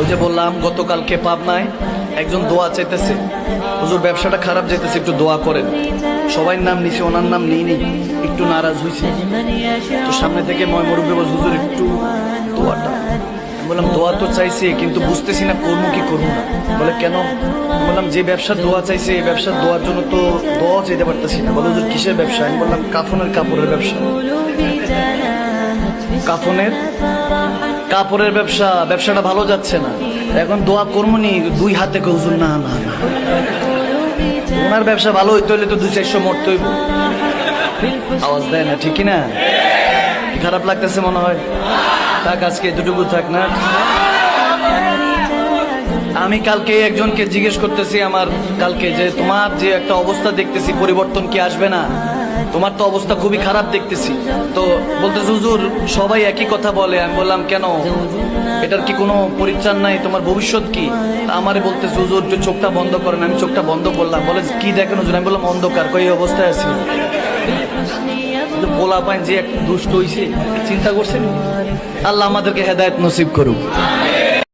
ওই যে বললাম গতকালকে পাবনায় একজন দোয়া চাইতেছে, হুজুর ব্যবসাটা খারাপ যাইতেছে, একটু দোয়া করেন। সবাই নাম নিছে, ওনার নাম নিই নি, একটু নারাজ হয়েছে। তো সামনে থেকে ময় মুরব্বী বল, হুজুর একটু দোয়াটা। আমি বললাম দোয়া তো চাইছি, কিন্তু বুঝতেছি না করবো কি করবো না। বলে কেন? বললাম যে ব্যবসার দোয়া চাইছে এই ব্যবসার দোয়ার জন্য তো দোয়া চাইতে পারতেছি না। বলে হুজুর কিসের ব্যবসা? আমি বললাম কাফনের কাপড়ের ব্যবসা। কাপড়ের ব্যবসা, ব্যবসাটা ভালো যাচ্ছে না, এখন দোয়া করবো নি দুই হাতে। হুজুর না না না, ওনার ব্যবসা ভালো হইতে হইলে তো 200-400 মরতে হইব। আওয়াজ দেয় না, ঠিক না? খারাপ লাগতেছে মনে হয়? থাক, আজকে এতটুকু থাক না। আমি কালকে একজনকে জিজ্ঞেস করতেছি, আমার কালকে, যে তোমার যে একটা অবস্থা দেখতেছি পরিবর্তন কি আসবে না? তোমার তো অবস্থা খুবই খারাপ দেখতেছি। তো বলতেছে হুজুর সবাই একই কথা বলে। আমি বললাম কেন, এটার কি কোনো পরিত্রাণ নাই? তোমার ভবিষ্যৎ কি? আমারে বলতেছে হুজুর একটু চোখটা বন্ধ করেন। আমি চোখটা বন্ধ করলাম। বলে কি দেখেন হুজুর? আমি বললাম অন্ধকার। কই অবস্থায় আছি? পোলা পাইন যে একটা দুষ্ট হইছে, চিন্তা করছেন? আল্লাহ আমাদেরকে হেদায়েত নসিব করুক।